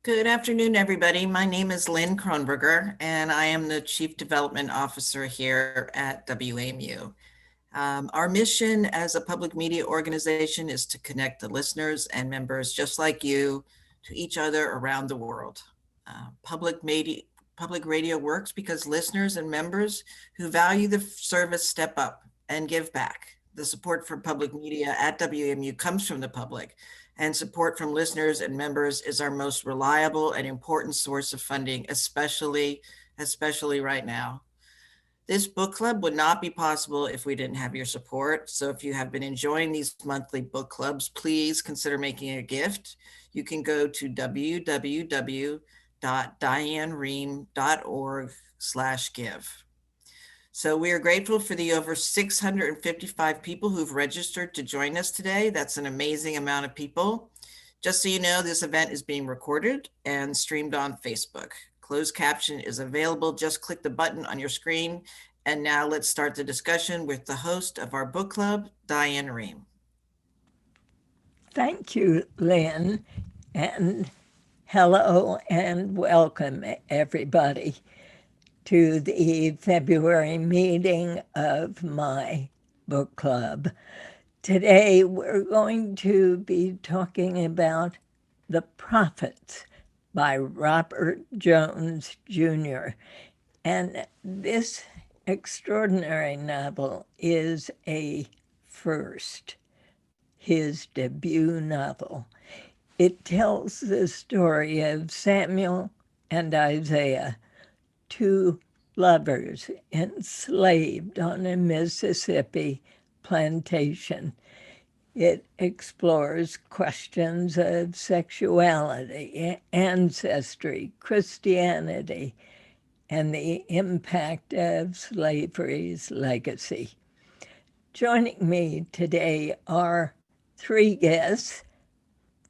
Good afternoon, everybody. My name is Lynn Kronberger, and I am the Chief Development Officer here at WAMU. Our mission as a public media organization is to connect the listeners and members just like you to each other around the world. Public radio works because listeners and members who value the service step up and give back. The support for public media at WMU comes from the public, and support from listeners and members is our most reliable and important source of funding, especially right now. This book club would not be possible if we didn't have your support. So if you have been enjoying these monthly book clubs, please consider making a gift. You can go to www.dianerehm.org/give. So we are grateful for the over 655 people who've registered to join us today. That's an amazing amount of people. Just so you know, this event is being recorded and streamed on Facebook. Closed caption is available. Just click the button on your screen. And now let's start the discussion with the host of our book club, Diane Rehm. Thank you, Lynn, and hello and welcome, everybody, to the February meeting of my book club. Today, we're going to be talking about The Prophets by Robert Jones, Jr. And this extraordinary novel is a first, his debut novel. It tells the story of Samuel and Isaiah, two lovers enslaved on a Mississippi plantation. It explores questions of sexuality, ancestry, Christianity, and the impact of slavery's legacy. Joining me today are three guests.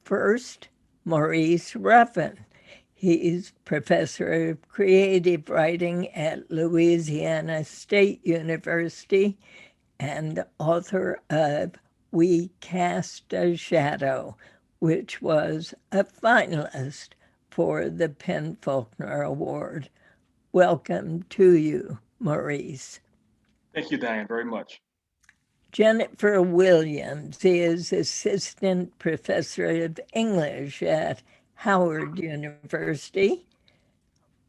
First, Maurice Ruffin. He's professor of creative writing at Louisiana State University and author of We Cast a Shadow, which was a finalist for the Faulkner Award. Welcome to you, Maurice. Thank you, Diane, very much. Jennifer Williams is assistant professor of English at Howard University.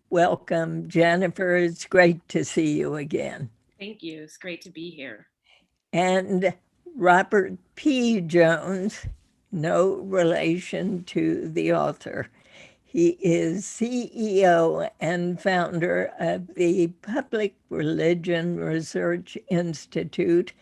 Welcome, Jennifer. It's great to see you again. Thank you. It's great to be here. And Robert P. Jones, no relation to the author. He is CEO and founder of the Public Religion Research Institute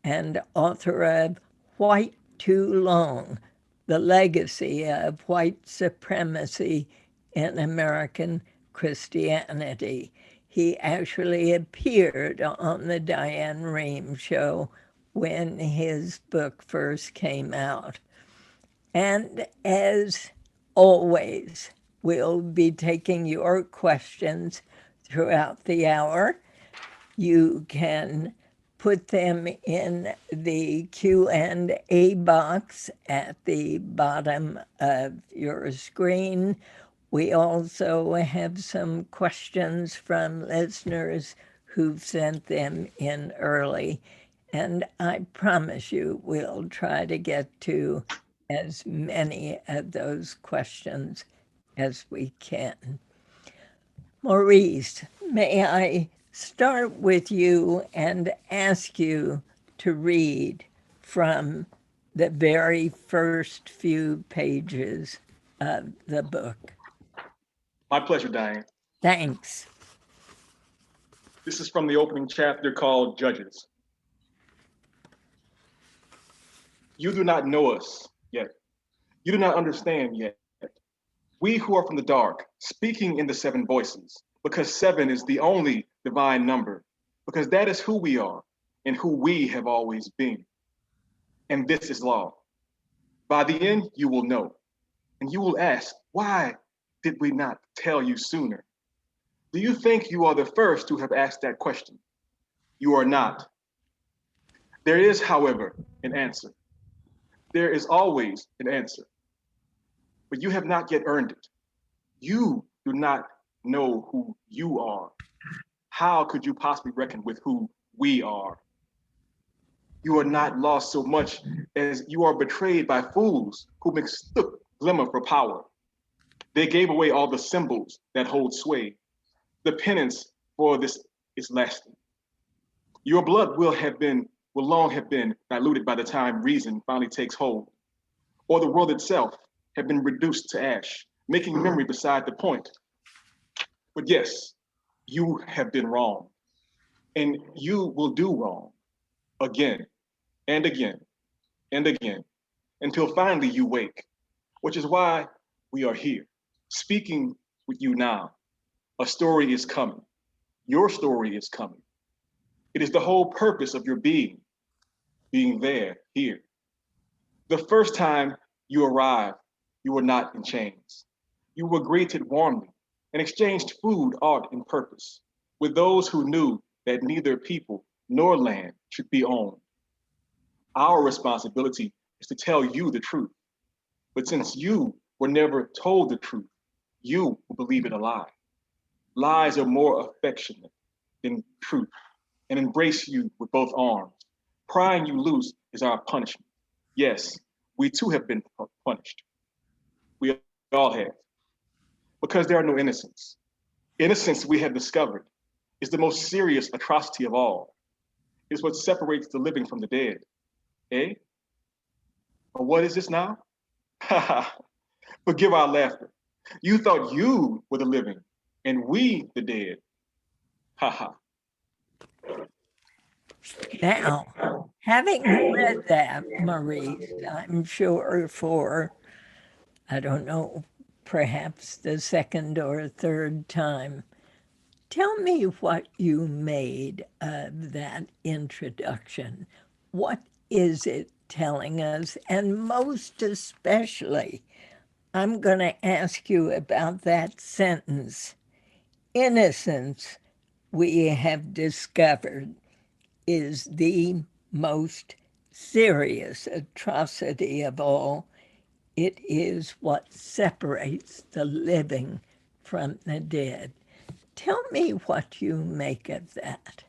and author of White Too Long, The Legacy of White Supremacy in American Christianity. He actually appeared on the Diane Rehm show when his book first came out. And as always, we'll be taking your questions throughout the hour. You can put them in the Q&A box at the bottom of your screen. We also have some questions from listeners who've sent them in early, and I promise you we'll try to get to as many of those questions as we can. Maurice, may I start with you and ask you to read from the very first few pages of the book? My pleasure, Diane. Thanks. This is from the opening chapter called Judges. You do not know us yet. You do not understand yet. We who are from the dark, speaking in the seven voices, because seven is the only divine number, because that is who we are and who we have always been. And this is law. By the end, you will know, and you will ask, why did we not tell you sooner? Do you think you are the first to have asked that question? You are not. There is, however, an answer. There is always an answer, but you have not yet earned it. You do not know who you are. How could you possibly reckon with who we are? You are not lost so much as you are betrayed by fools who mistook glimmer for power. They gave away all the symbols that hold sway. The penance for this is lasting. Your blood will long have been diluted by the time reason finally takes hold, or the world itself have been reduced to ash, making memory beside the point. But yes, you have been wrong, and you will do wrong again and again and again until finally you wake, which is why we are here, speaking with you now. A story is coming. Your story is coming. It is the whole purpose of your being there, here. The first time you arrived, you were not in chains. You were greeted warmly and exchanged food, art, and purpose with those who knew that neither people nor land should be owned. Our responsibility is to tell you the truth. But since you were never told the truth, you will believe it a lie. Lies are more affectionate than truth and embrace you with both arms. Prying you loose is our punishment. Yes, we too have been punished. We all have. Because there are no innocents. Innocence, we have discovered, is the most serious atrocity of all. It's what separates the living from the dead. Eh? Or what is this now? Forgive our laughter. You thought you were the living and we the dead. Ha ha. Now, having read that, Maurice, I'm sure for, I don't know, perhaps the second or third time, tell me what you made of that introduction. What is it telling us? And most especially, I'm going to ask you about that sentence. Innocence, we have discovered, is the most serious atrocity of all. It is what separates the living from the dead. Tell me what you make of that.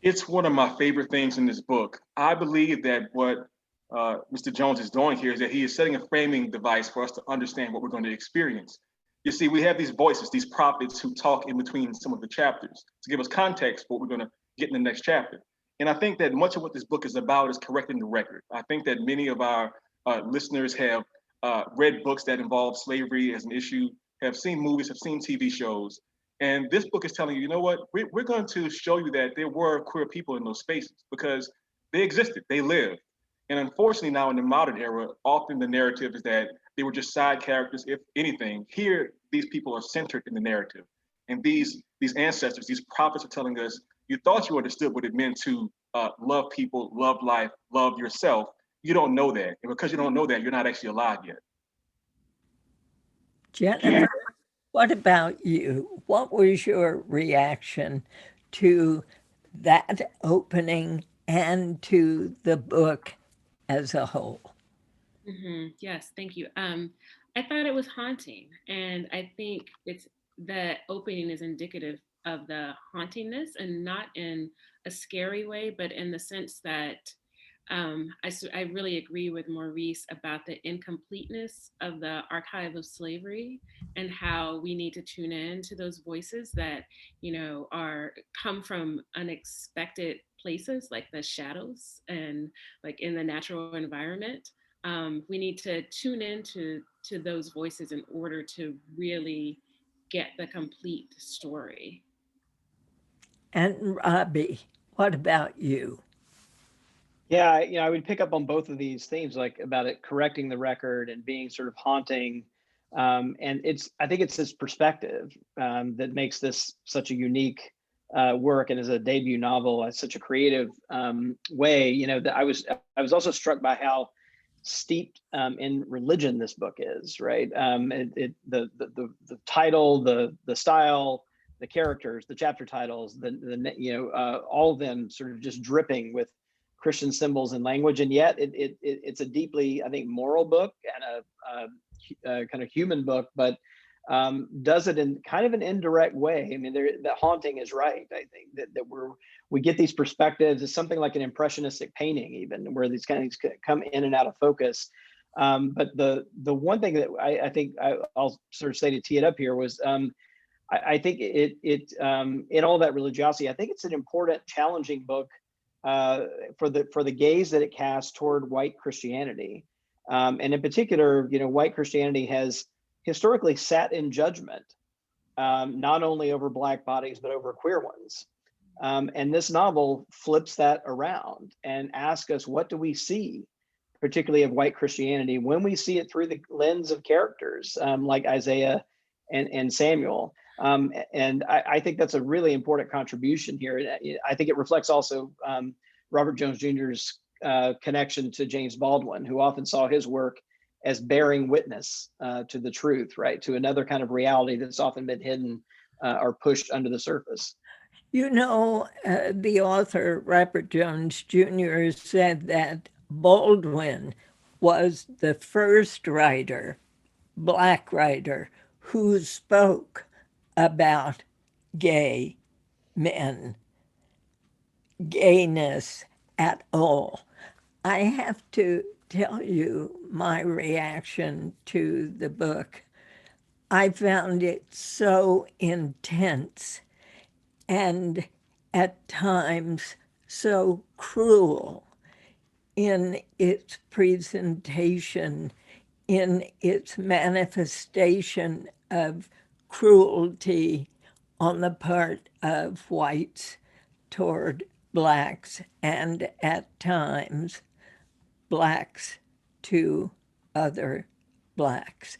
It's one of my favorite things in this book. I believe that what Mr. Jones is doing here is that he is setting a framing device for us to understand what we're going to experience. You see, we have these voices, these prophets who talk in between some of the chapters to give us context for what we're going to get in the next chapter. And I think that much of what this book is about is correcting the record. I think that many of our listeners have read books that involve slavery as an issue, have seen movies, have seen TV shows. And this book is telling you, you know what, we're going to show you that there were queer people in those spaces because they existed, they lived. And unfortunately now in the modern era, often the narrative is that they were just side characters, if anything. Here, these people are centered in the narrative. And these ancestors, these prophets are telling us, you thought you understood what it meant to love people, love life, love yourself. You don't know that. And because you don't know that, you're not actually alive yet. Jennifer, what about you? What was your reaction to that opening and to the book as a whole? Yes, thank you. I thought it was haunting, and I think the opening is indicative of the hauntingness, and not in a scary way, but in the sense that I really agree with Maurice about the incompleteness of the archive of slavery and how we need to tune in to those voices that, come from unexpected places like the shadows and like in the natural environment. We need to tune into those voices in order to really get the complete story. And Robbie, what about you? Yeah, I would pick up on both of these themes, like about it correcting the record and being sort of haunting. And I think it's this perspective that makes this such a unique work, and as a debut novel, as such a creative way. That I was also struck by how steeped in religion this book is. Right, the title, the style, the characters, the chapter titles, all of them sort of just dripping with Christian symbols and language, and yet it's a deeply, I think, moral book and a kind of human book. But does it in kind of an indirect way. I mean, the haunting is right. I think that we get these perspectives. It's something like an impressionistic painting, even where these kind of come in and out of focus. But the one thing that I think I'll sort of say to tee it up here was, I think in all that religiosity, I think it's an important, challenging book for the gaze that it casts toward white Christianity, and in particular, white Christianity has historically sat in judgment, not only over Black bodies but over queer ones. And this novel flips that around and asks us, what do we see, particularly of white Christianity, when we see it through the lens of characters like Isaiah and Samuel? And I think that's a really important contribution here. I think it reflects also Robert Jones Jr.'s connection to James Baldwin, who often saw his work as bearing witness to the truth, right? To another kind of reality that's often been hidden or pushed under the surface. The author, Robert Jones Jr., said that Baldwin was the first writer, Black writer, who spoke about gay men, gayness at all. I have to tell you my reaction to the book. I found it so intense and at times so cruel in its presentation, in its manifestation of cruelty on the part of whites toward Blacks, and at times Blacks to other Blacks,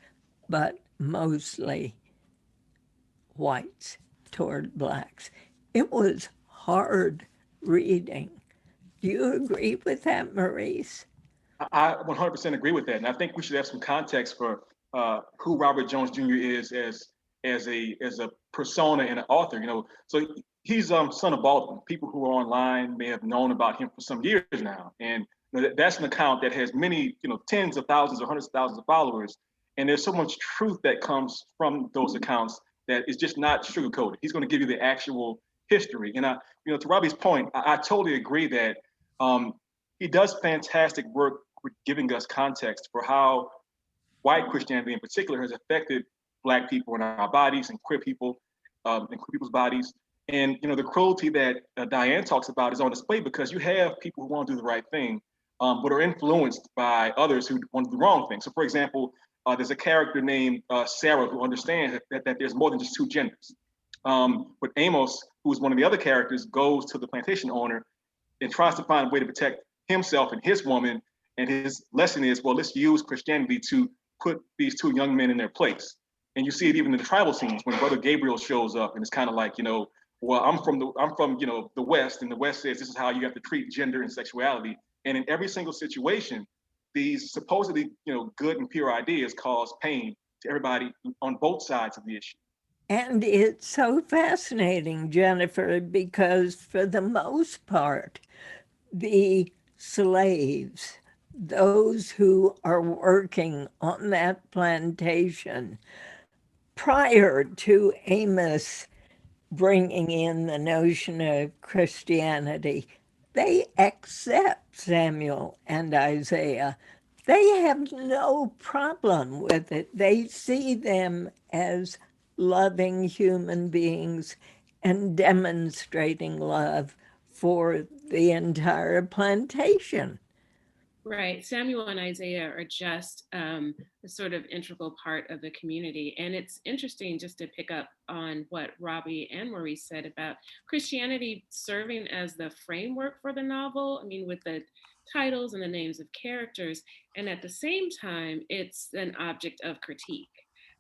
but mostly whites toward Blacks. It was hard reading. Do you agree with that, Maurice? I 100% agree with that, and I think we should have some context for who Robert Jones Jr. is as a persona and an author. So he's son of Baldwin. People who are online may have known about him for some years now, and that's an account that has many, tens of thousands or hundreds of thousands of followers, and there's so much truth that comes from those accounts that is just not sugarcoated. He's going to give you the actual history, and to Robbie's point, I totally agree that he does fantastic work with giving us context for how white Christianity in particular has affected Black people in our bodies and queer people in queer people's bodies. And the cruelty that Diane talks about is on display because you have people who want to do the right thing, but are influenced by others who want to do the wrong thing. So for example, there's a character named Sarah who understands that there's more than just two genders. But Amos, who is one of the other characters, goes to the plantation owner and tries to find a way to protect himself and his woman. And his lesson is, well, let's use Christianity to put these two young men in their place. And you see it even in the tribal scenes when Brother Gabriel shows up, and it's kind of like, well, I'm from the West, and the West says this is how you have to treat gender and sexuality. And in every single situation, these supposedly, good and pure ideas cause pain to everybody on both sides of the issue. And it's so fascinating, Jennifer, because for the most part, the slaves, those who are working on that plantation, prior to Amos bringing in the notion of Christianity, they accept Samuel and Isaiah. They have no problem with it. They see them as loving human beings and demonstrating love for the entire plantation. Right. Samuel and Isaiah are just a sort of integral part of the community. And it's interesting just to pick up on what Robbie and Maurice said about Christianity serving as the framework for the novel. I mean, with the titles and the names of characters. And at the same time, it's an object of critique.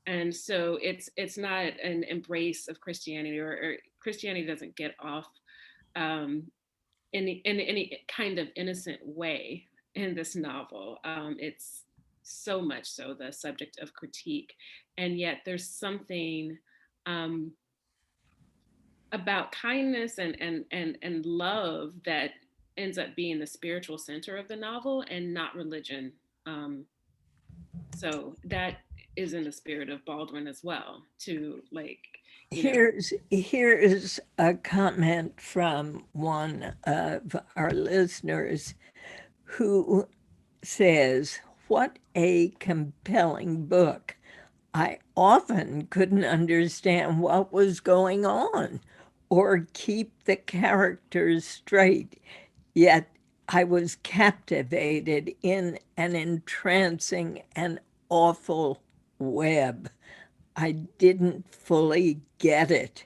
And so it's not an embrace of Christianity, or Christianity doesn't get off in any kind of innocent way in this novel. It's so much so the subject of critique, and yet there's something about kindness and love that ends up being the spiritual center of the novel and not religion. So that is in the spirit of Baldwin as well, to like, Here's a comment from one of our listeners who says, "What a compelling book. I often couldn't understand what was going on or keep the characters straight, yet I was captivated in an entrancing and awful web. I didn't fully get it,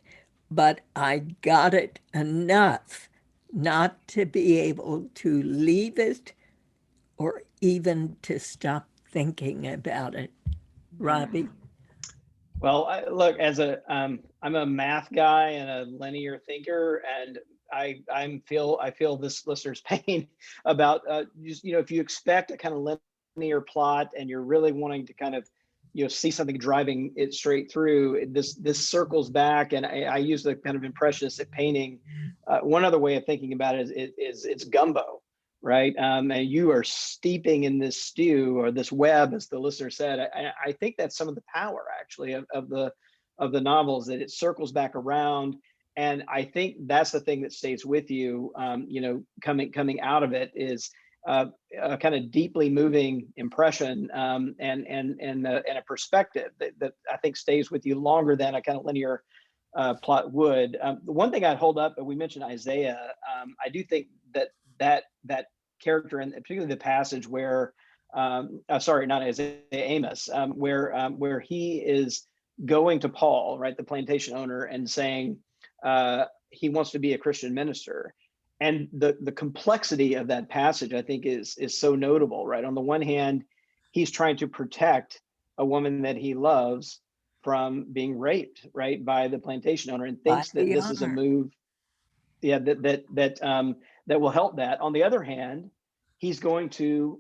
but I got it enough not to be able to leave it or even to stop thinking about it." Robbie? Well, look, as I'm a math guy and a linear thinker, and I feel this listener's pain about just, if you expect a kind of linear plot and you're really wanting to kind of see something driving it straight through, this circles back, and I use the kind of impressionistic painting. One other way of thinking about it is it's gumbo, right? And you are steeping in this stew or this web, as the listener said. I think that's some of the power, actually, of the novels, that it circles back around. And I think that's the thing that stays with you, coming out of it, is a kind of deeply moving impression, and a perspective that I think stays with you longer than a kind of linear plot would. The one thing I'd hold up, and we mentioned Isaiah, I do think that character, and particularly the passage where, sorry, not Isaiah, Amos, where he is going to Paul, right, the plantation owner, and saying he wants to be a Christian minister. And the complexity of that passage, I think, is so notable, right? On the one hand, he's trying to protect a woman that he loves from being raped, right, by the plantation owner, and thinks that this is a move, that will help that. On the other hand, he's going to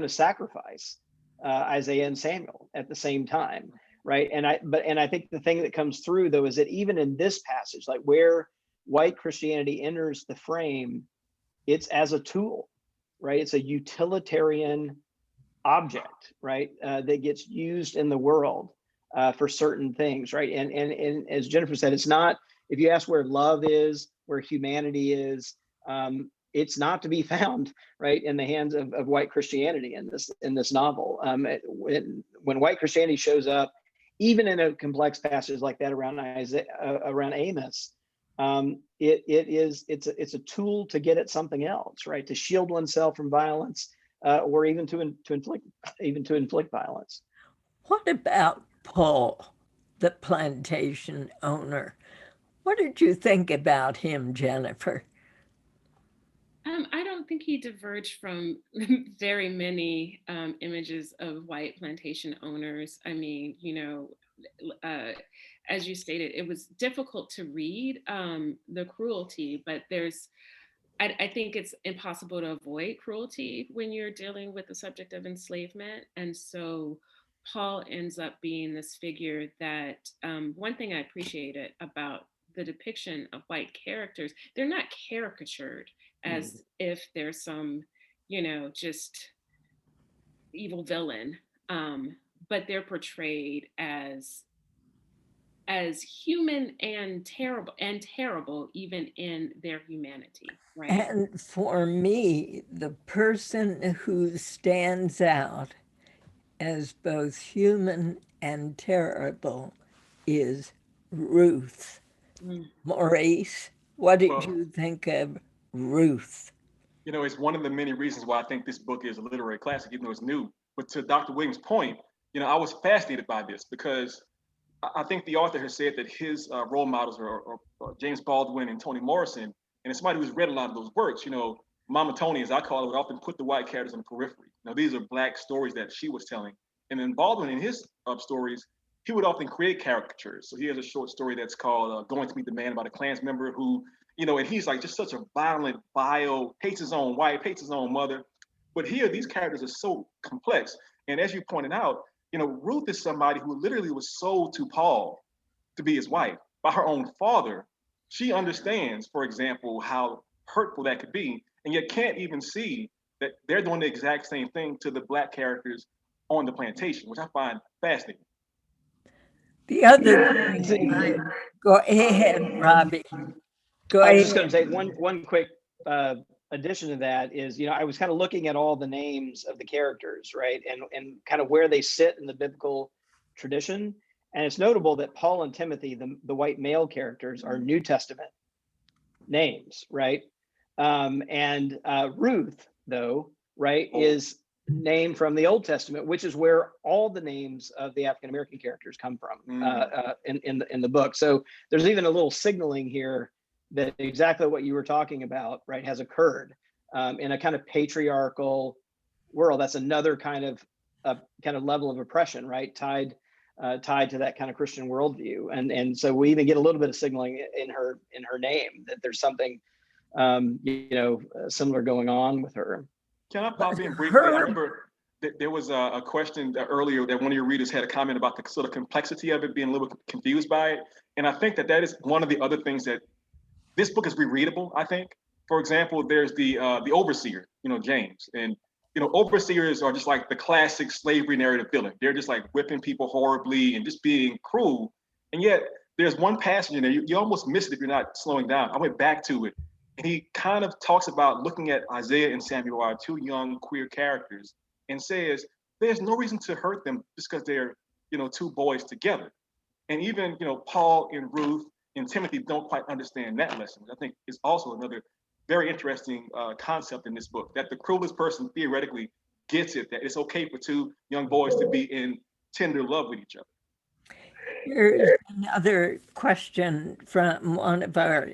sacrifice Isaiah and Samuel at the same time, right? And I think the thing that comes through, though, is that even in this passage, like where white Christianity enters the frame, it's as a tool, right? It's a utilitarian object, right, that gets used in the world for certain things, right? And as Jennifer said, it's not, if you ask where love is, where humanity is, it's not to be found, right, in the hands of white Christianity in this novel. When white Christianity shows up, even in a complex passage like that around Amos, it's a tool to get at something else, right? To shield oneself from violence, or even to inflict violence. What about Paul, the plantation owner? What did you think about him, Jennifer? I don't think he diverged from very many images of white plantation owners. I mean, as you stated, it was difficult to read the cruelty, but I think it's impossible to avoid cruelty when you're dealing with the subject of enslavement. And so Paul ends up being this figure that, one thing I appreciated about the depiction of white characters, they're not caricatured as if there's some, just evil villain, but they're portrayed as human and terrible even in their humanity, right? And for me, the person who stands out as both human and terrible is Ruth. Maurice, what did you think of Ruth? It's one of the many reasons why I think this book is a literary classic, even though it's new. But to Dr. Williams' point, I was fascinated by this because I think the author has said that his role models are James Baldwin and Toni Morrison, and as somebody who's read a lot of those works, Mama Toni, as I call it, would often put the white characters on the periphery. These are Black stories that she was telling, and then Baldwin, in his stories, he would often create caricatures. So he has a short story that's called "Going to Meet the Man" about a Klans member who, and he's like just such a violent, vile, hates his own wife, hates his own mother. But here, these characters are so complex, and as you pointed out, Ruth is somebody who literally was sold to Paul to be his wife by her own father. She understands, for example, how hurtful that could be, and yet can't even see that they're doing the exact same thing to the Black characters on the plantation, which I find fascinating. The other thing, go ahead, Robbie. Go I was just going to ahead. say one quick addition to that is, I was kind of looking at all the names of the characters, right, and kind of where they sit in the biblical tradition. And it's notable that Paul and Timothy, the white male characters, are New Testament names, right? And Ruth, though, right, is named from the Old Testament, which is where all the names of the African American characters come from in the book. So there's even a little signaling here that exactly what you were talking about, right, has occurred in a kind of patriarchal world. That's another kind of level of oppression, right, tied to that kind of Christian worldview. And so we even get a little bit of signaling in her name that there's something similar going on with her. Can I pop in briefly? I remember that there was a question earlier that one of your readers had a comment about the sort of complexity of it, being a little bit confused by it. And I think that is one of the other things that this book is rereadable, I think. For example, there's the overseer, James. And, overseers are just like the classic slavery narrative villain. They're just like whipping people horribly and just being cruel. And yet there's one passage in there, you almost miss it if you're not slowing down. I went back to it. And he kind of talks about looking at Isaiah and Samuel, our two young queer characters, and says, there's no reason to hurt them just because they're, two boys together. And even, Paul and Ruth and Timothy don't quite understand that lesson, which I think is also another very interesting concept in this book, that the cruelest person theoretically gets it, that it's okay for two young boys to be in tender love with each other. Here's another question from one of our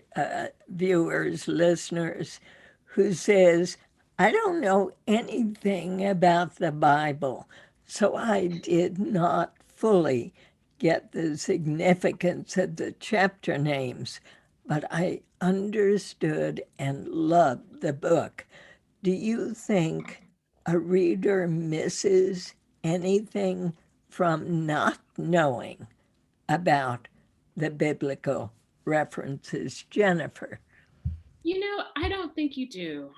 viewers, listeners, who says, I don't know anything about the Bible, so I did not fully get the significance of the chapter names, but I understood and loved the book. Do you think a reader misses anything from not knowing about the biblical references, Jennifer? I don't think you do.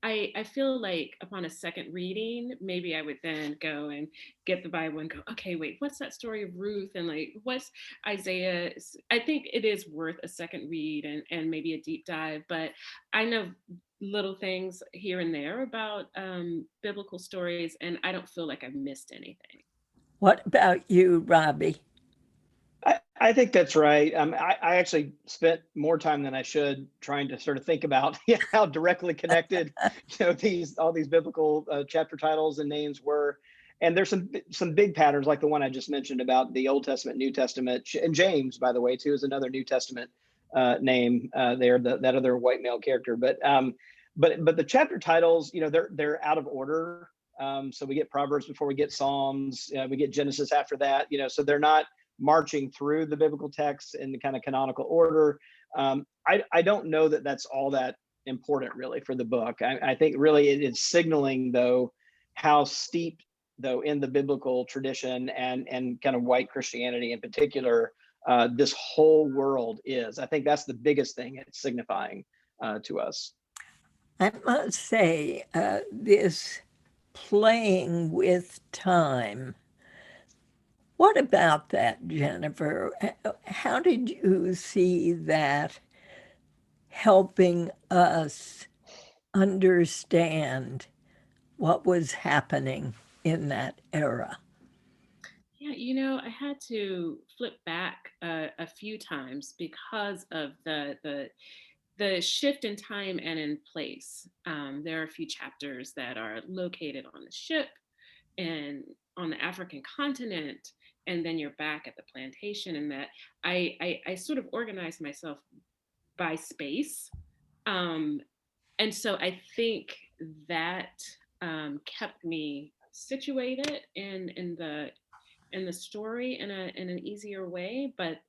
I feel like upon a second reading, maybe I would then go and get the Bible and go, okay, wait, what's that story of Ruth? And like, what's Isaiah? I think it is worth a second read and maybe a deep dive, but I know little things here and there about biblical stories, and I don't feel like I've missed anything. What about you, Robbie? I think that's right. I actually spent more time than I should trying to sort of think about how directly connected, all these biblical chapter titles and names were. And there's some big patterns, like the one I just mentioned about the Old Testament, New Testament, and James, by the way, too, is another New Testament name there, that other white male character. But the chapter titles, they're out of order. So we get Proverbs before we get Psalms, we get Genesis after that, so they're not marching through the biblical text in the kind of canonical order. I don't know that that's all that important really for the book. I think really it is signaling, though, how steep, though, in the biblical tradition and kind of white Christianity in particular, this whole world is. I think that's the biggest thing it's signifying to us. I must say, this playing with time, what about that, Jennifer? How did you see that helping us understand what was happening in that era? Yeah, I had to flip back a few times because of the shift in time and in place. There are a few chapters that are located on the ship and on the African continent, and then you're back at the plantation, and that I sort of organized myself by space. And so I think that kept me situated in the story in an easier way. But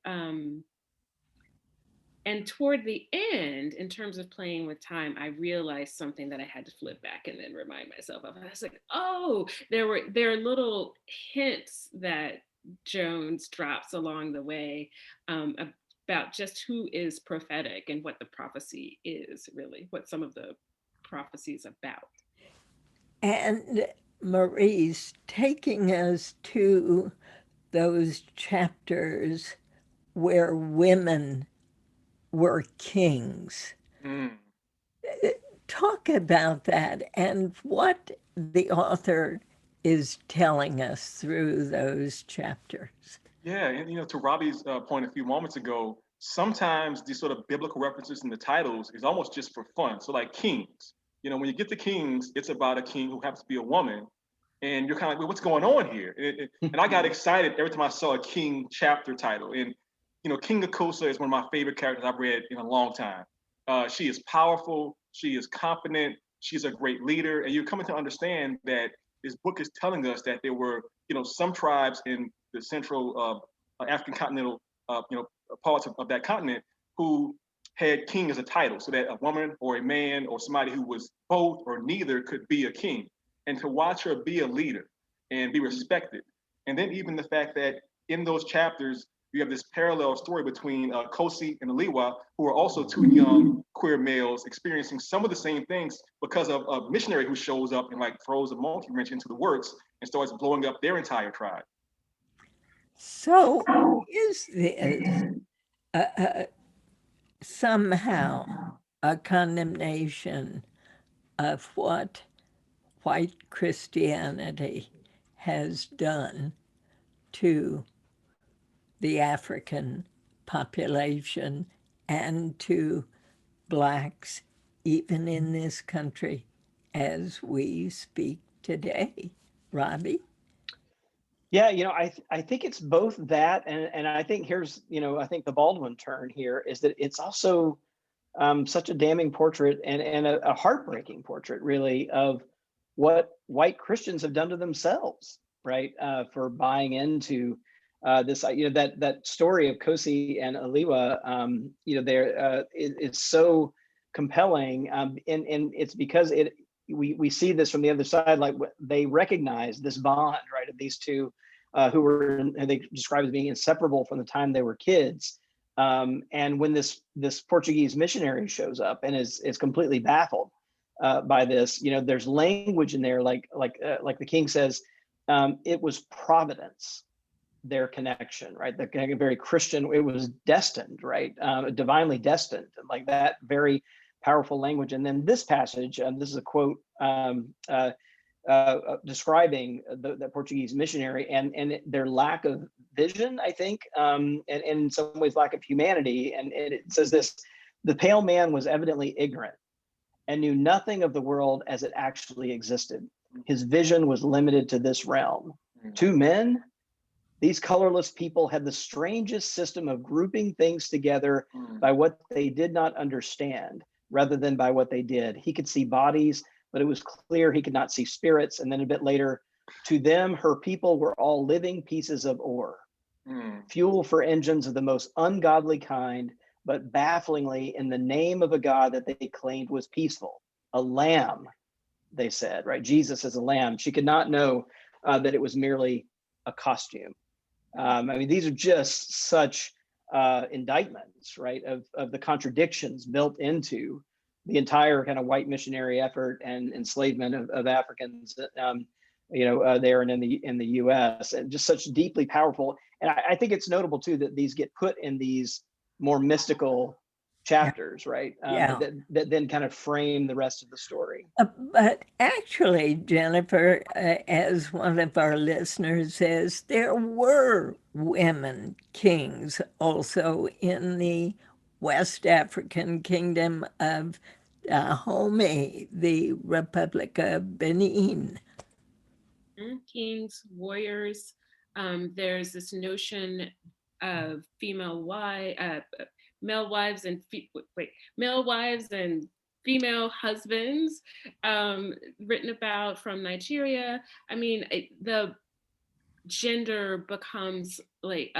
and toward the end, in terms of playing with time, I realized something that I had to flip back and then remind myself of. I was like, oh, there are little hints that Jones drops along the way about just who is prophetic and what the prophecy is really, what some of the prophecy is about. And Maurice, taking us to those chapters where women were kings. Mm. Talk about that and what the author is telling us through those chapters. Yeah, and to Robbie's point a few moments ago, sometimes these sort of biblical references in the titles is almost just for fun. So like kings, when you get to kings, it's about a king who happens to be a woman, and you're kind of like, well, what's going on here? And I got excited every time I saw a king chapter title. And King Akosa is one of my favorite characters I've read in a long time. She is powerful, she is confident, she's a great leader, and you're coming to understand that this book is telling us that there were, some tribes in the central African continental, parts of that continent who had king as a title, so that a woman or a man or somebody who was both or neither could be a king. And to watch her be a leader and be respected. And then even the fact that in those chapters, you have this parallel story between Kosi and Aliwa, who are also two young queer males experiencing some of the same things because of a missionary who shows up and like throws a monkey wrench into the works and starts blowing up their entire tribe. So, is this somehow a condemnation of what white Christianity has done to the African population and to Blacks, even in this country as we speak today? Robbie? Yeah, I think it's both that, and I think here's, I think the Baldwin turn here is that it's also such a damning portrait and a heartbreaking portrait, really, of what white Christians have done to themselves, right? For buying into this, that story of Kosi and Aliwa, there is so compelling, and it's because we see this from the other side, like they recognize this bond, right, of these two who they describe as being inseparable from the time they were kids. And when this Portuguese missionary shows up and is completely baffled by this, there's language in there, like the king says, it was providence, their connection, right? The kind of very Christian, it was destined, right? Divinely destined, like that very powerful language. And then this passage, this is a quote describing the Portuguese missionary and their lack of vision, I think, and in some ways lack of humanity. And it says this: the pale man was evidently ignorant and knew nothing of the world as it actually existed. His vision was limited to this realm. Two men, these colorless people, had the strangest system of grouping things together by what they did not understand rather than by what they did. He could see bodies, but it was clear he could not see spirits. And then a bit later, to them, her people were all living pieces of ore, fuel for engines of the most ungodly kind, but bafflingly in the name of a God that they claimed was peaceful. A lamb, they said, right? Jesus is a lamb. She could not know that it was merely a costume. I mean, these are just such indictments, right, of the contradictions built into the entire kind of white missionary effort and enslavement of Africans, there and in the U.S. And just such deeply powerful. And I think it's notable too that these get put in these more mystical chapters, right? That then kind of frame the rest of the story. But actually, Jennifer, as one of our listeners says, there were women kings also in the West African kingdom of Dahomey, the Republic of Benin. Kings, warriors. There's this notion of male wives and female husbands written about from Nigeria. I mean, the gender becomes like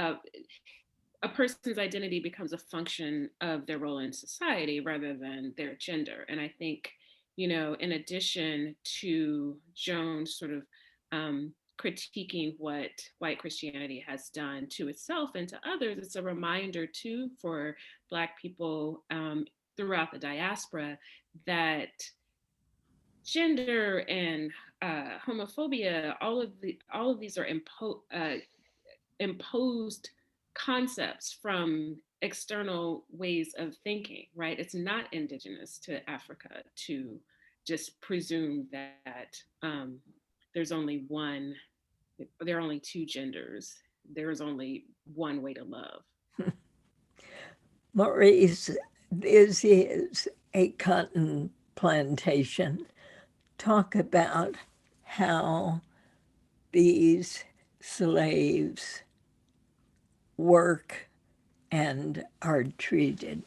a person's identity becomes a function of their role in society rather than their gender. And I think, in addition to Jones sort of critiquing what white Christianity has done to itself and to others, it's a reminder too for Black people throughout the diaspora that gender and homophobia, all of these are imposed concepts from external ways of thinking, right? It's not indigenous to Africa to just presume that there's only one, there are only two genders, there's only one way to love. Maurice, this is a cotton plantation. Talk about how these slaves work and are treated.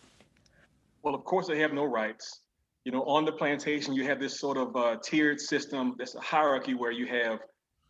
Well, of course, they have no rights. You know, on the plantation, you have this sort of tiered system. That's a hierarchy where you have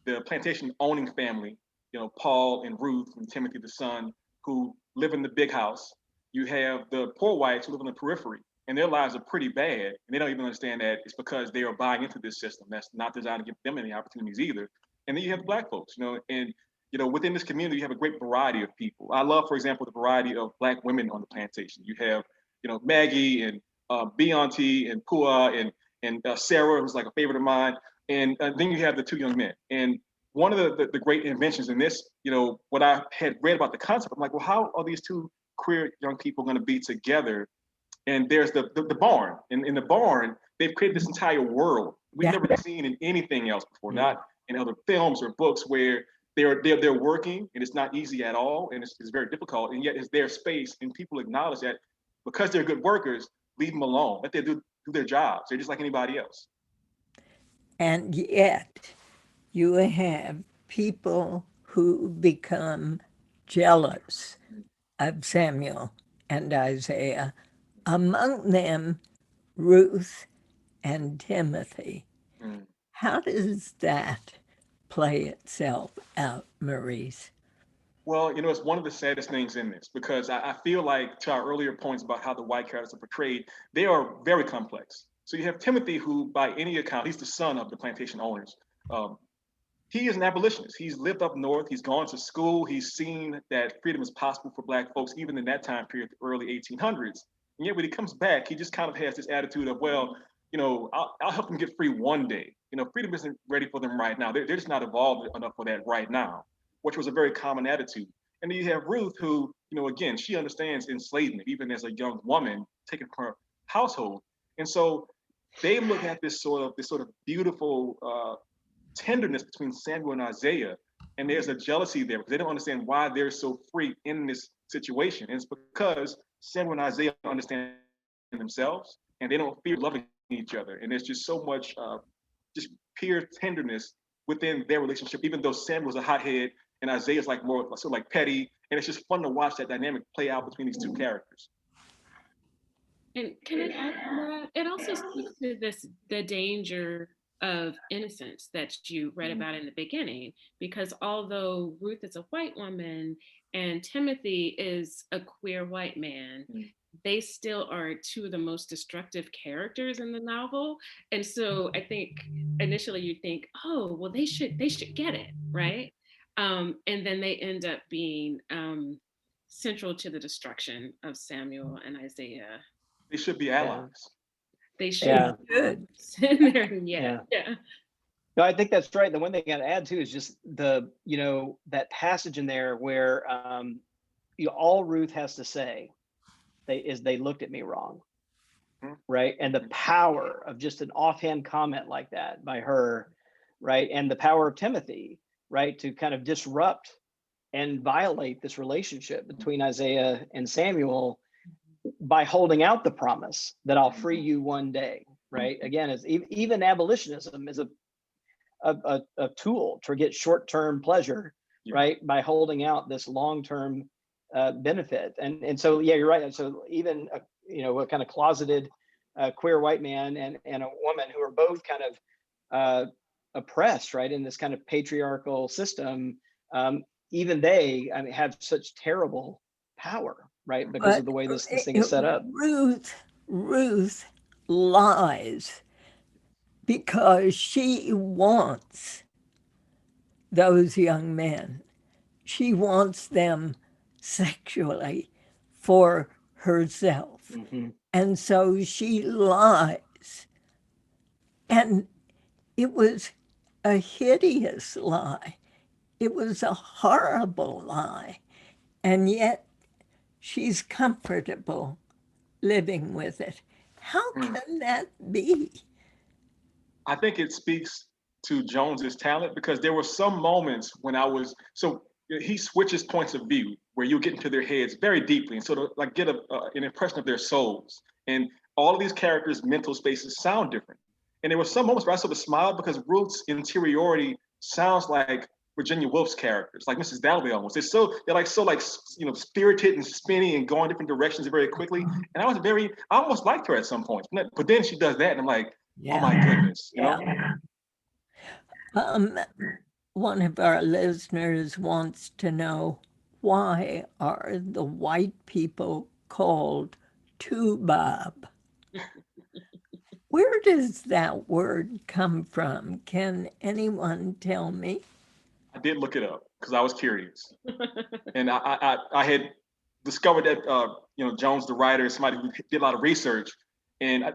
the plantation owning family, you know, Paul and Ruth and Timothy, the son, who live in the big house. You have the poor whites who live in the periphery, and their lives are pretty bad. And they don't even understand that it's because they are buying into this system that's not designed to give them any opportunities either. And then you have the black folks, you know, and you know, within this community, you have a great variety of people. I love, for example, the variety of black women on the plantation. You have, you know, Maggie and Beyonce and Pua and Sarah, who's like a favorite of mine. And then you have the two young men. And one of the great inventions in this, you know, what I had read about the concept, I'm like, well, how are these two queer young people going to be together? And there's the barn. And in the barn, they've created this entire world we've never seen in anything else before, not in other films or books where they're working and it's not easy at all and it's very difficult, and yet it's their space, and people acknowledge that because they're good workers, leave them alone, let them do their jobs. They're just like anybody else. And yet you have people who become jealous of Samuel and Isaiah, among them Ruth and Timothy. How does that play itself out, Maurice? Well, you know, it's one of the saddest things in this, because I feel like, to our earlier points about how the white characters are portrayed, they are very complex. So you have Timothy, who by any account, he's the son of the plantation owners. He is an abolitionist. He's lived up north. He's gone to school. He's seen that freedom is possible for black folks, even in that time period, the early 1800s. And yet when he comes back, he just kind of has this attitude of, well, you know, I'll help them get free one day. You know, freedom isn't ready for them right now. They're just not evolved enough for that right now, which was a very common attitude. And then you have Ruth, who, you know, again, she understands enslavement, even as a young woman taken from her household. And so they look at this sort of beautiful tenderness between Samuel and Isaiah, and there's a jealousy there because they don't understand why they're so free in this situation. And it's because Samuel and Isaiah understand themselves, and they don't fear loving each other. And there's just so much just pure tenderness within their relationship, even though Samuel's a hothead and Isaiah's like more sort of like petty. And it's just fun to watch that dynamic play out between these two characters. And can I add to that? It also speaks to the danger of innocence that you read about in the beginning, because although Ruth is a white woman and Timothy is a queer white man, they still are two of the most destructive characters in the novel. And so I think initially you think, oh, well, they should get it, right? And then they end up being central to the destruction of Samuel and Isaiah. They should be allies. They should. Yeah. No, I think that's right. The one thing I gotta add too is just that passage in there where all Ruth has to say they looked at me wrong. Right. And the power of just an offhand comment like that by her, right? And the power of Timothy, right, to kind of disrupt and violate this relationship between Isaiah and Samuel by holding out the promise that I'll free you one day, right? Again, as even abolitionism is a tool to get short-term pleasure, right? By holding out this long-term benefit. And so, yeah, you're right. And so even, a kind of closeted queer white man and a woman who are both kind of oppressed, right? In this kind of patriarchal system, even they, have such terrible power, right? Because of the way this thing is set up. Ruth lies because she wants those young men. She wants them sexually for herself. And so she lies. And it was a hideous lie. It was a horrible lie. And yet she's comfortable living with it. How can that be? I think it speaks to Jones's talent, because there were some moments when he switches points of view where you get into their heads very deeply and sort of like get an impression of their souls. And all of these characters' mental spaces sound different. And there were some moments where I sort of smiled because Ruth's interiority sounds like Virginia Woolf's characters, like Mrs. Dalloway almost. They're spirited and spinny and going different directions very quickly. And I almost liked her at some points. But then she does that, and I'm like, oh my goodness, you know? One of our listeners wants to know, why are the white people called Toubab? Where does that word come from? Can anyone tell me? I did look it up because I was curious. And I had discovered that, Jones, the writer, is somebody who did a lot of research. And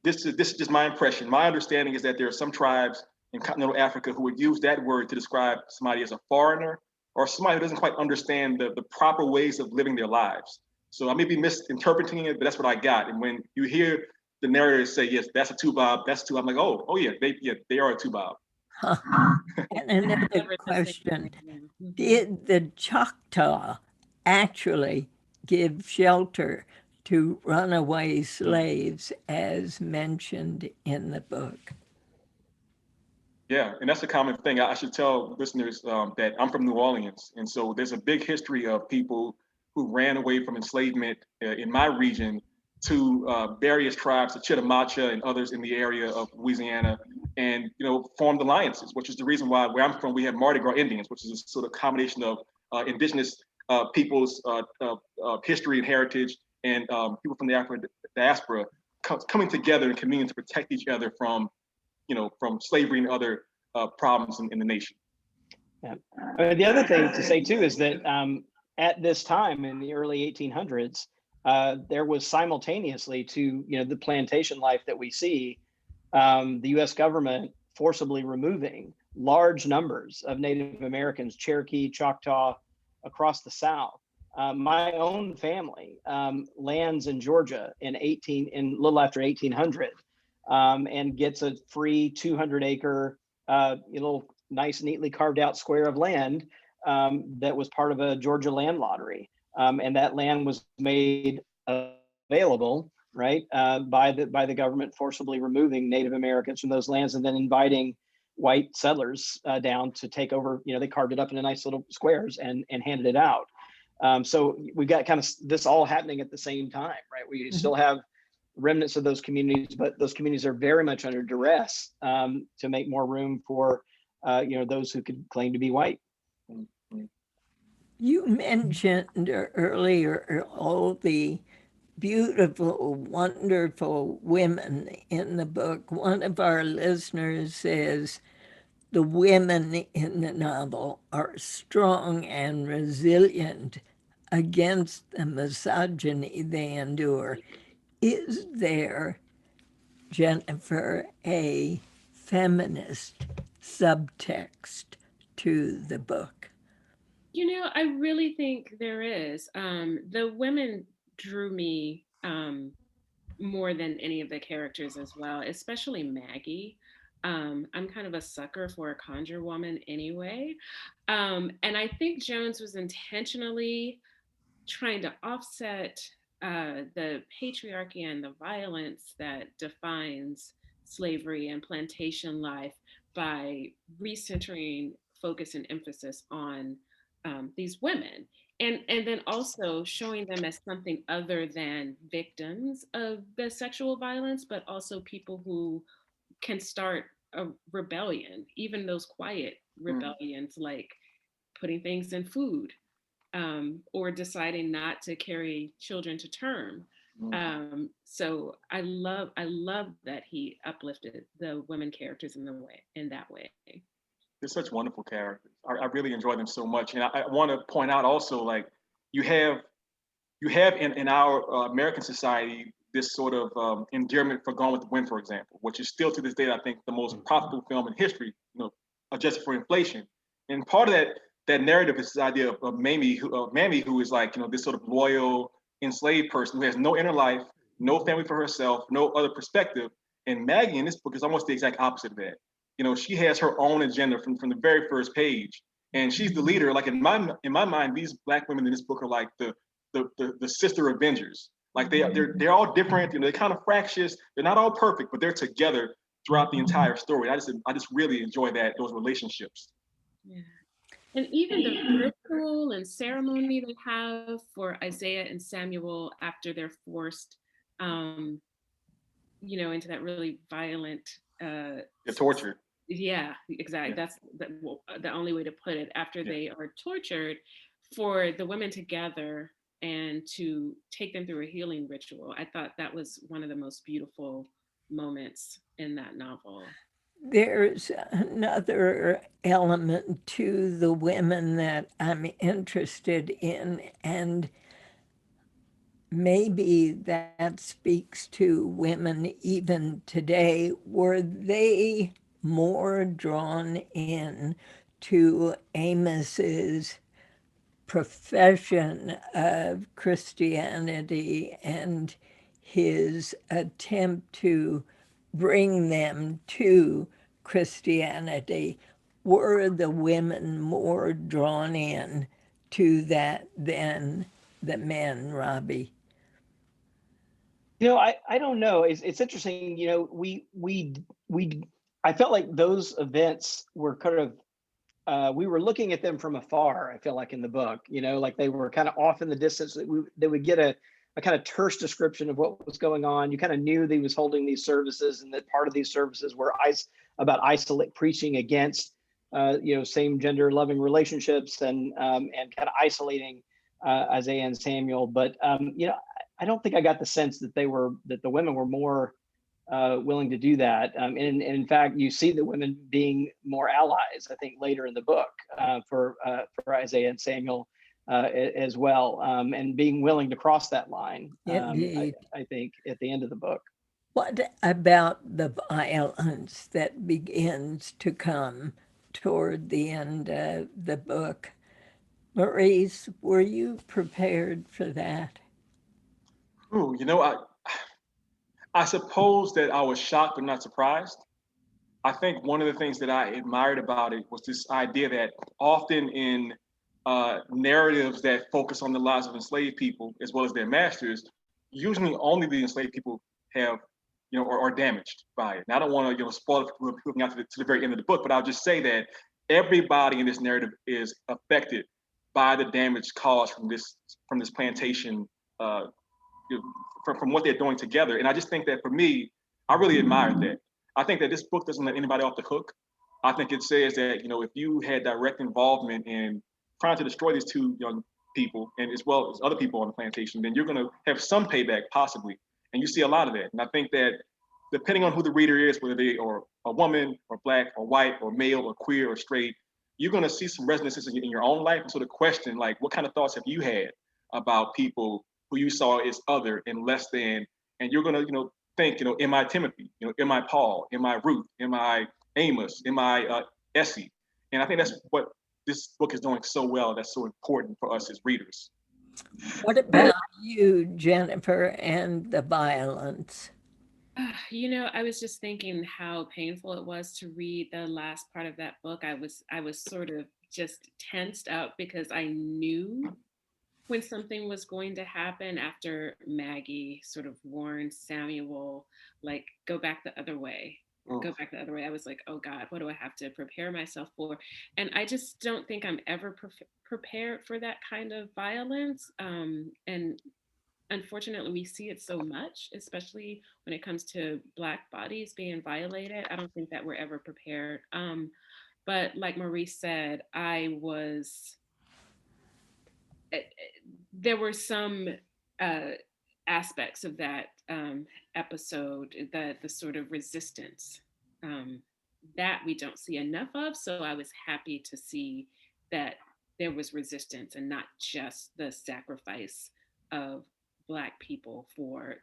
this is just my impression. My understanding is that there are some tribes in continental Africa who would use that word to describe somebody as a foreigner or somebody who doesn't quite understand the proper ways of living their lives. So I may be misinterpreting it, but that's what I got. And when you hear the narrator say, yes, that's a Toubab, I'm like, oh yeah, they are a Toubab. And another question, did the Choctaw actually give shelter to runaway slaves as mentioned in the book? Yeah, and that's a common thing. I should tell listeners that I'm from New Orleans. And so there's a big history of people who ran away from enslavement in my region to various tribes, the Chitimacha and others in the area of Louisiana, and formed alliances, which is the reason why where I'm from, we have Mardi Gras Indians, which is a sort of combination of indigenous people's history and heritage and people from the African diaspora coming together and communing to protect each other from slavery and other problems in the nation. Yeah. The other thing to say too is that at this time in the early 1800s, there was simultaneously to the plantation life that we see, the U.S. government forcibly removing large numbers of Native Americans, Cherokee, Choctaw, across the South. My own family lands in Georgia in a little after 1800. And gets a free 200-acre, little nice, neatly carved out square of land that was part of a Georgia land lottery. And that land was made available, right, by the government forcibly removing Native Americans from those lands and then inviting white settlers down to take over. They carved it up into nice little squares and handed it out. So we've got kind of this all happening at the same time, right? We still have remnants of those communities, but those communities are very much under duress to make more room for those who could claim to be white. You mentioned earlier all the beautiful, wonderful women in the book. One of our listeners says the women in the novel are strong and resilient against the misogyny they endure. Is there, Jennifer, a feminist subtext to the book? I really think there is. The women drew me more than any of the characters as well, especially Maggie. I'm kind of a sucker for a conjure woman anyway. And I think Jones was intentionally trying to offset the patriarchy and the violence that defines slavery and plantation life by recentering focus and emphasis on these women. And then also showing them as something other than victims of the sexual violence, but also people who can start a rebellion, even those quiet rebellions, like putting things in food, or deciding not to carry children to term. So I love that he uplifted the women characters in that way. They're such wonderful characters. I really enjoy them so much. And I want to point out also, like, you have in our American society this sort of endearment for Gone with the Wind, for example, which is still to this day, I think, the most profitable film in history, adjusted for inflation. And part of that narrative is this idea of Mamie, who is like, this sort of loyal enslaved person who has no inner life, no family for herself, no other perspective. And Maggie in this book is almost the exact opposite of that. She has her own agenda from the very first page, and she's the leader. Like in my mind, these Black women in this book are like the sister Avengers. Like they're all different, they're kind of fractious. They're not all perfect, but they're together throughout the entire story. I just really enjoy those relationships. Yeah. And even the ritual and ceremony they have for Isaiah and Samuel after they're forced, into that really violent. The torture. Yeah, exactly. Yeah. That's the only way to put it. After they are tortured, for the women to gather and to take them through a healing ritual. I thought that was one of the most beautiful moments in that novel. There's another element to the women that I'm interested in, and maybe that speaks to women even today. Were they more drawn in to Amos's profession of Christianity and his attempt to bring them to Christianity? Were the women more drawn in to that than the men, Robbie? I don't know. It's interesting. I felt like those events were kind of, we were looking at them from afar. I feel like in the book, like they were kind of off in the distance. They would get a kind of terse description of what was going on. You kind of knew that he was holding these services, and that part of these services were about preaching against, same gender loving relationships and kind of isolating Isaiah and Samuel. But I don't think I got the sense that the women were more willing to do that. And in fact, you see the women being more allies, I think, later in the book for Isaiah and Samuel as well, and being willing to cross that line, I think, at the end of the book. What about the violence that begins to come toward the end of the book? Maurice, were you prepared for that? Ooh, I suppose that I was shocked but not surprised. I think one of the things that I admired about it was this idea that often in narratives that focus on the lives of enslaved people as well as their masters, usually only the enslaved people have, are damaged by it. And I don't want to, spoil it for people looking out to the very end of the book, but I'll just say that everybody in this narrative is affected by the damage caused from this plantation, from what they're doing together. And I just think that for me, I really admired that. I think that this book doesn't let anybody off the hook. I think it says that, if you had direct involvement in trying to destroy these two young people, and as well as other people on the plantation, then you're going to have some payback possibly. And you see a lot of that. And I think that depending on who the reader is, whether they are a woman or Black or white or male or queer or straight, you're going to see some resonances in your own life and sort of question, like, what kind of thoughts have you had about people who you saw as other and less than? And you're going to, think, am I Timothy? Am I Paul? Am I Ruth? Am I Amos? Am I Essie? And I think that's what this book is doing so well. That's so important for us as readers. What about you, Jennifer, and the violence? I was just thinking how painful it was to read the last part of that book. I was sort of just tensed up because I knew when something was going to happen after Maggie sort of warned Samuel, like, go back the other way. Go back the other way. I was like, oh God, what do I have to prepare myself for? And I just don't think I'm ever prepared for that kind of violence. And unfortunately, we see it so much, especially when it comes to Black bodies being violated. I don't think that we're ever prepared. But like Maurice said, there were some aspects of that episode, the sort of resistance that we don't see enough of. So I was happy to see that there was resistance and not just the sacrifice of Black people for,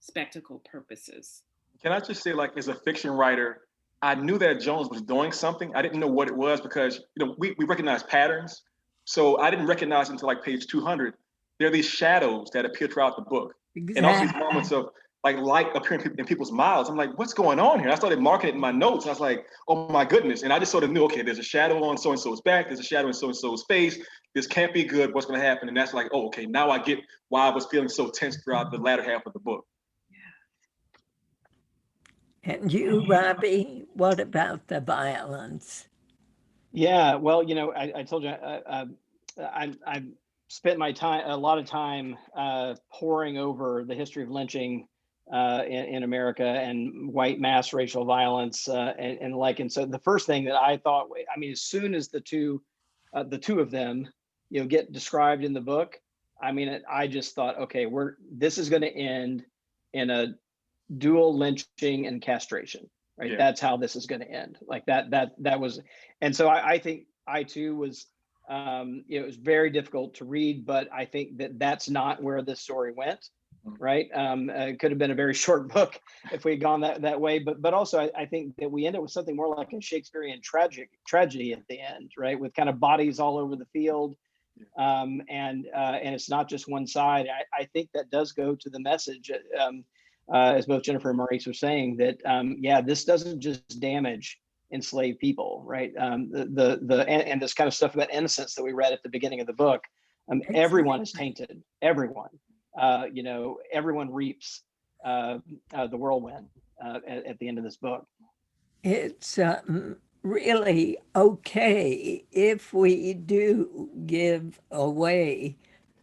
spectacle purposes. Can I just say, like, as a fiction writer, I knew that Jones was doing something. I didn't know what it was because, we recognize patterns. So I didn't recognize until like page 200. There are these shadows that appear throughout the book. Exactly. And also these moments of like light appearing in people's mouths. I'm like, what's going on here? I started marking it in my notes. And I was like, oh my goodness. And I just sort of knew, okay, there's a shadow on so-and-so's back. There's a shadow in so-and-so's face. This can't be good. What's going to happen? And that's like, oh, okay, now I get why I was feeling so tense throughout the latter half of the book. And you, Robbie, what about the violence? Yeah, well, I told you I've spent a lot of time poring over the history of lynching in America and white mass racial violence and so the first thing that I thought, as soon as the two of them, get described in the book, I just thought, okay, this is going to end in a dual lynching and castration, right? Yeah. That's how this is going to end. Like that was, and so I think I too was, it was very difficult to read, but I think that's not where this story went, right? It could have been a very short book if we had gone that way, but also I think that we end up with something more like a Shakespearean tragedy at the end, right? With kind of bodies all over the field. And it's not just one side. I think that does go to the message, as both Jennifer and Maurice were saying, that this doesn't just damage enslaved people, right? And this kind of stuff about innocence that we read at the beginning of the book. Everyone is tainted. Everyone, everyone reaps the whirlwind at the end of this book. It's really okay if we do give away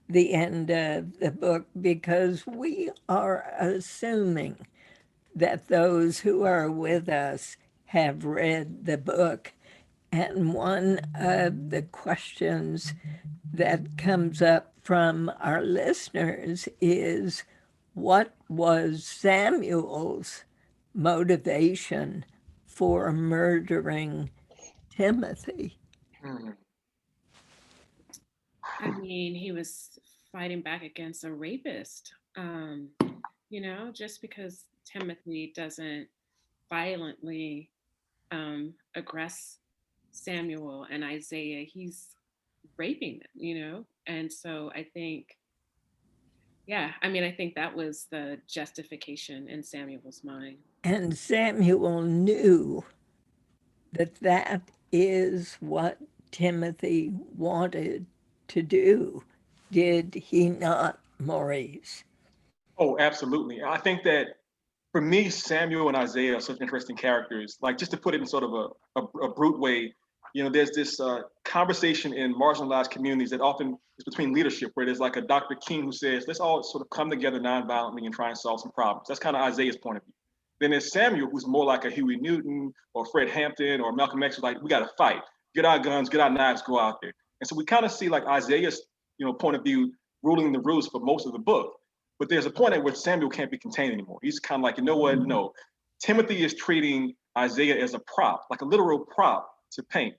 the end of the book, because we are assuming that those who are with us have read the book. And one of the questions that comes up from our listeners is, what was Samuel's motivation for murdering Timothy? He was fighting back against a rapist. Just because Timothy doesn't violently aggress Samuel and Isaiah, he's raping them, and so I think, I think that was the justification in Samuel's mind. And Samuel knew that is what Timothy wanted to do. Did he not, Maurice? Oh, absolutely. I think that for me, Samuel and Isaiah are such interesting characters. Like, just to put it in sort of a brute way, there's this conversation in marginalized communities that often is between leadership, where there's like a Dr. King who says, let's all sort of come together nonviolently and try and solve some problems. That's kind of Isaiah's point of view. Then there's Samuel, who's more like a Huey Newton or Fred Hampton or Malcolm X, who's like, we got to fight, get our guns, get our knives, go out there. And so we kind of see like Isaiah's, point of view ruling the roost for most of the book. But there's a point at which Samuel can't be contained anymore. He's kind of like, you know what? No, Timothy is treating Isaiah as a prop, like a literal prop to paint.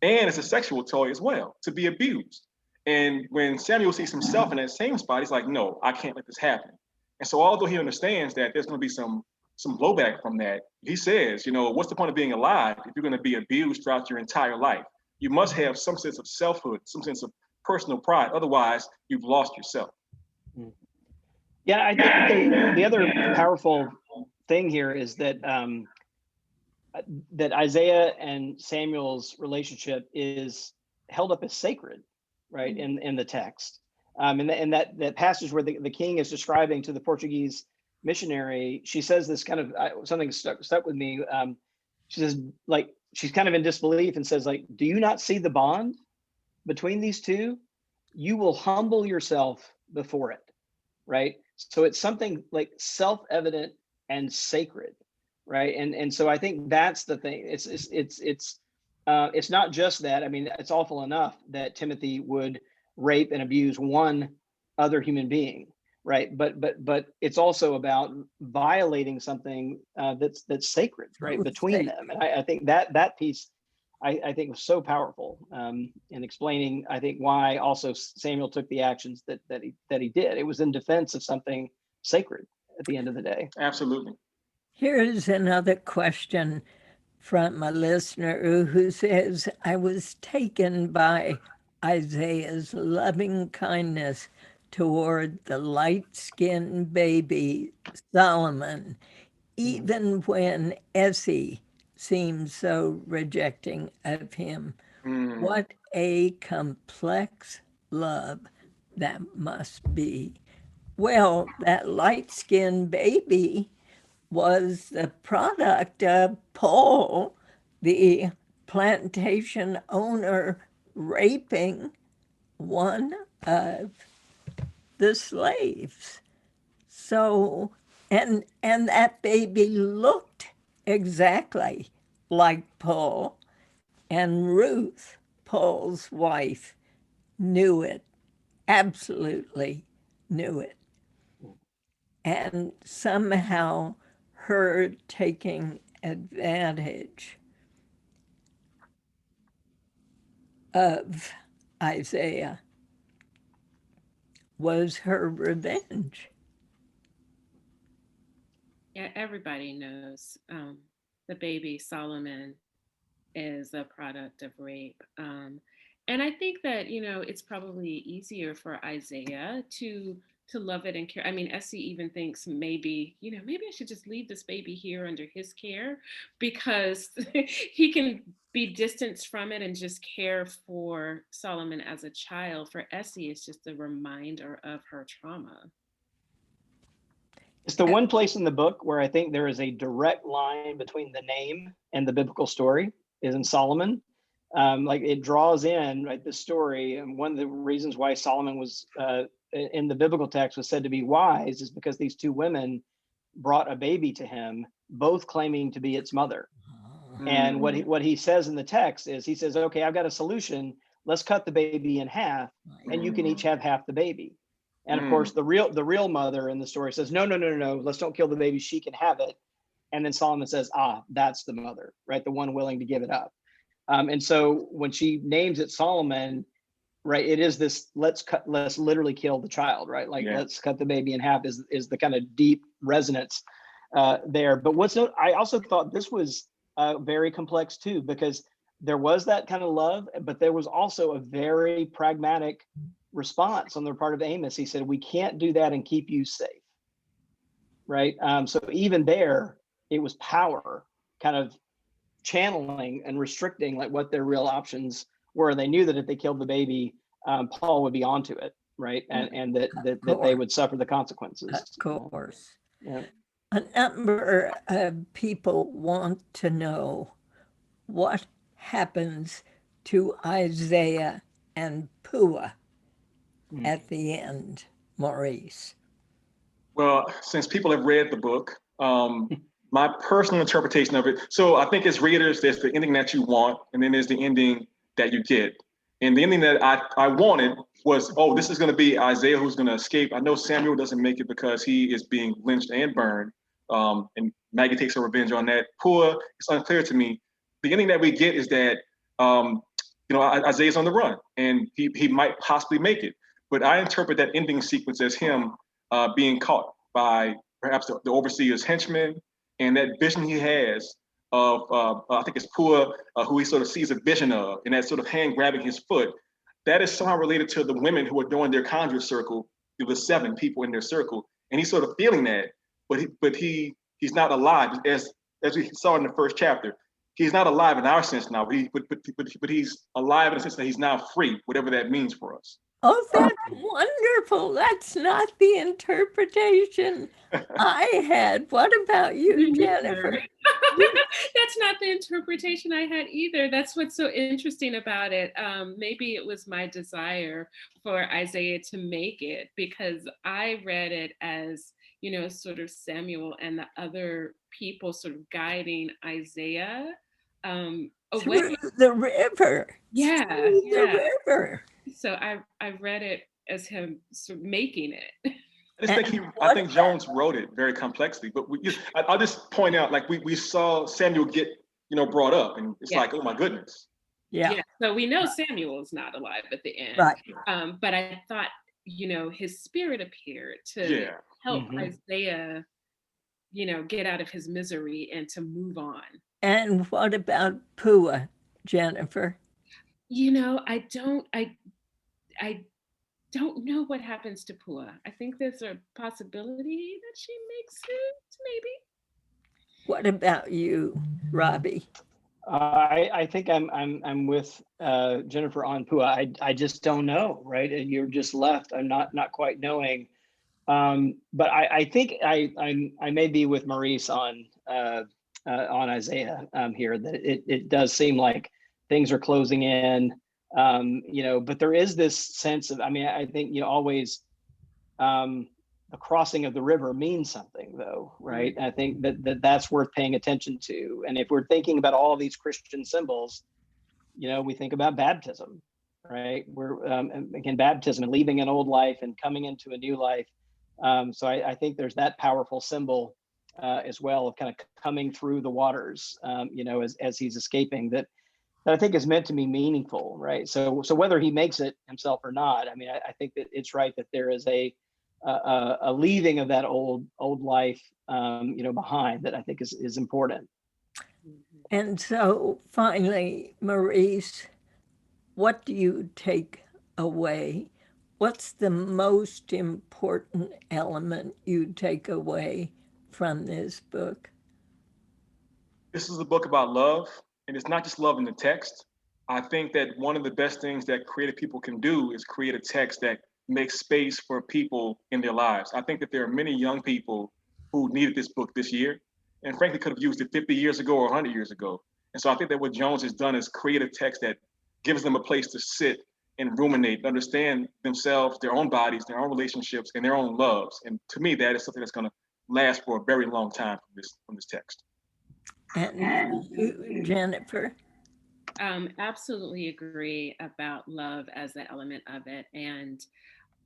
And it's a sexual toy as well, to be abused. And when Samuel sees himself in that same spot, he's like, no, I can't let this happen. And so although he understands that there's going to be some blowback from that, he says, what's the point of being alive if you're going to be abused throughout your entire life? You must have some sense of selfhood, some sense of personal pride. Otherwise, you've lost yourself. Yeah, I think the other powerful thing here is that that Isaiah and Samuel's relationship is held up as sacred, right, in the text. And that passage where the king is describing to the Portuguese missionary, she says this kind of something stuck with me. She says, like, she's kind of in disbelief and says, like, do you not see the bond between these two? You will humble yourself before it, right? So it's something like self-evident and sacred, right? And so I think that's the thing. It's not just that. It's awful enough that Timothy would rape and abuse one other human being, right? But it's also about violating something that's sacred, right, between them. And I think that piece, I think, was so powerful in explaining, I think, why also Samuel took the actions that he did. It was in defense of something sacred at the end of the day. Absolutely. Here's another question from a listener who says, I was taken by Isaiah's loving kindness toward the light-skinned baby Solomon, even when Essie seemed so rejecting of him. What a complex love that must be. Well, that light-skinned baby was the product of Paul, the plantation owner, raping one of the slaves. So, and that baby looked exactly like Paul, and Ruth, Paul's wife, knew it, absolutely knew it. And somehow her taking advantage of Isaiah was her revenge. Yeah, everybody knows the baby Solomon is a product of rape. And I think that, it's probably easier for Isaiah to love it and care. I mean, Essie even thinks maybe I should just leave this baby here under his care because he can be distanced from it and just care for Solomon as a child. For Essie, it's just a reminder of her trauma. It's the one place in the book where I think there is a direct line between the name and the biblical story is in Solomon. Like it draws in, right, the story. And one of the reasons why Solomon was in the biblical text was said to be wise is because these two women brought a baby to him, both claiming to be its mother. And what he says in the text is he says, okay, I've got a solution. Let's cut the baby in half and you can each have half the baby. And of course, the real mother in the story says, no, let's don't kill the baby. She can have it. And then Solomon says, that's the mother, right? The one willing to give it up. And so when she names it Solomon, right, it is this, let's literally kill the child, right? Like let's cut the baby in half is the kind of deep resonance there. But I also thought this was very complex too, because there was that kind of love, but there was also a very pragmatic response on the part of Amos. He said, we can't do that and keep you safe, right? So even there, it was power kind of channeling and restricting like what their real options were. They knew that if they killed the baby, Paul would be onto it, right? And that they would suffer the consequences. Of course. Yeah. A number of people want to know what happens to Isaiah and Pua at the end, Maurice. Well, since people have read the book, my personal interpretation of it, so I think as readers, there's the ending that you want, and then there's the ending that you get. And the ending that I wanted was, this is going to be Isaiah who's going to escape. I know Samuel doesn't make it because he is being lynched and burned, and Maggie takes her revenge on that. Pua, it's unclear to me. The ending that we get is that Isaiah's on the run, and he might possibly make it. But I interpret that ending sequence as him being caught by perhaps the overseer's henchmen, and that vision he has of, I think it's Pua, who he sort of sees a vision of, and that sort of hand grabbing his foot, that is somehow related to the women who are doing their conjure circle, the 7 people in their circle, and he's sort of feeling that, but he's not alive, as we saw in the first chapter. He's not alive in our sense now, but he's alive in the sense that he's now free, whatever that means for us. Oh, that's wonderful. That's not the interpretation I had. What about you, Jennifer? That's not the interpretation I had either. That's what's so interesting about it. Maybe it was my desire for Isaiah to make it, because I read it as, sort of Samuel and the other people sort of guiding Isaiah away. Through the river. Yeah. The river. So I read it as him sort of making it. I think Jones wrote it very complexly, but I'll just point out, like we saw Samuel get, brought up, and it's like, oh my goodness. Yeah. So we know Samuel is not alive at the end. Right. But I thought, his spirit appeared to help Isaiah get out of his misery and to move on. And what about Pua, Jennifer? I don't know what happens to Pua. I think there's a possibility that she makes it, maybe. What about you, Robbie? I think I'm with Jennifer on Pua. I just don't know, right? And you're just left. I'm not quite knowing. But I think I may be with Maurice on Isaiah here, that it does seem like things are closing in. But there is this sense of, I think always the crossing of the river means something, though, right? I think that's worth paying attention to. And if we're thinking about all these Christian symbols, we think about baptism, right? We're again, baptism and leaving an old life and coming into a new life. So I think there's that powerful symbol as well of kind of coming through the waters, as he's escaping, that I think is meant to be meaningful, right? So whether he makes it himself or not, I think that it's right that there is a leaving of that old life, behind, that I think is important. And so finally, Maurice, what do you take away? What's the most important element you take away from this book? This is a book about love, and it's not just love in the text. I think that one of the best things that creative people can do is create a text that makes space for people in their lives. I think that there are many young people who needed this book this year, and frankly could have used it 50 years ago or 100 years ago. And so I think that what Jones has done is create a text that gives them a place to sit and ruminate, understand themselves, their own bodies, their own relationships, and their own loves. And to me, that is something that's going to last for a very long time from this text. And you, Jennifer? Absolutely agree about love as the element of it, and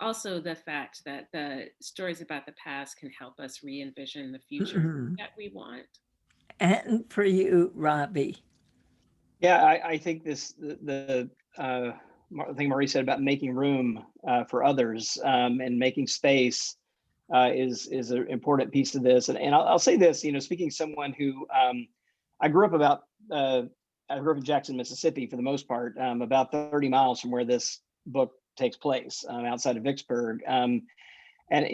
also the fact that the stories about the past can help us re-envision the future that we want. And for you, Robbie? Yeah, I think the thing Maurice said about making room for others, and making space is an important piece of this. And I'll say this, speaking as someone who I grew up in Jackson, Mississippi, for the most part, about 30 miles from where this book takes place, outside of Vicksburg. And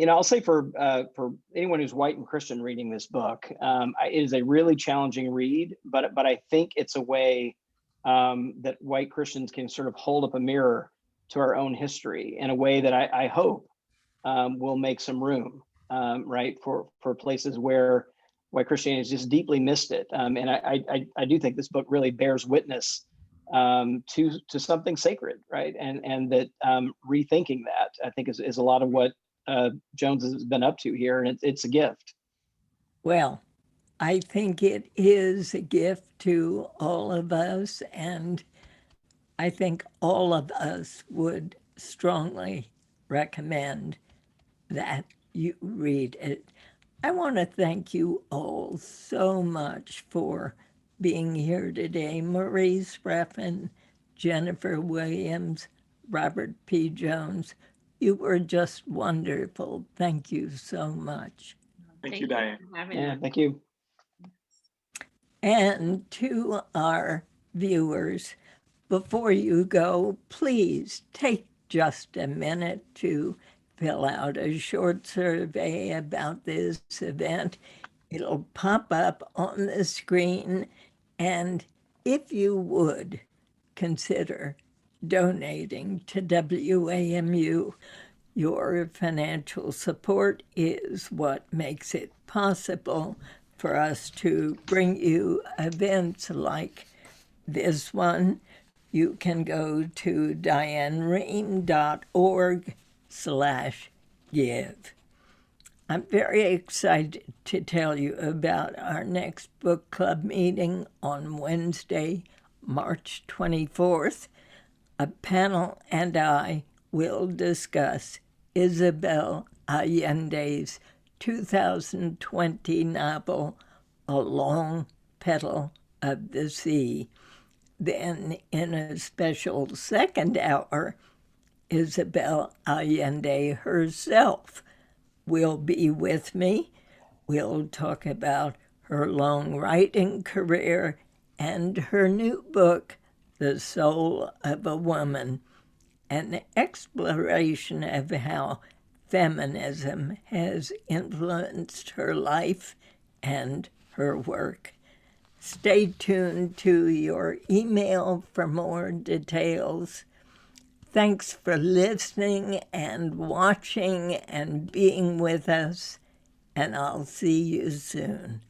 I'll say for anyone who's white and Christian reading this book, it is a really challenging read, but I think it's a way that white Christians can sort of hold up a mirror to our own history in a way that I hope will make some room, right, for places where white Christianity has just deeply missed it. And I do think this book really bears witness to something sacred, right? And that rethinking that, I think, is a lot of what Jones has been up to here, and it's a gift. Well, I think it is a gift to all of us, and I think all of us would strongly recommend that you read it. I want to thank you all so much for being here today. Maurice Ruffin, Jennifer Williams, Robert P. Jones, you were just wonderful. Thank you so much. Thank you, Diane. Yeah, thank you. And to our viewers, before you go, please take just a minute to fill out a short survey about this event. It'll pop up on the screen. And if you would consider donating to WAMU, your financial support is what makes it possible for us to bring you events like this one. You can go to dianerehm.org/give. I'm very excited to tell you about our next book club meeting on Wednesday, March 24th. A panel and I will discuss Isabelle Allende's 2020 novel, A Long Petal of the Sea. Then, in a special second hour, Isabelle Allende herself will be with me. We'll talk about her long writing career and her new book, The Soul of a Woman, an exploration of how feminism has influenced her life and her work. Stay tuned to your email for more details. Thanks for listening and watching and being with us, and I'll see you soon.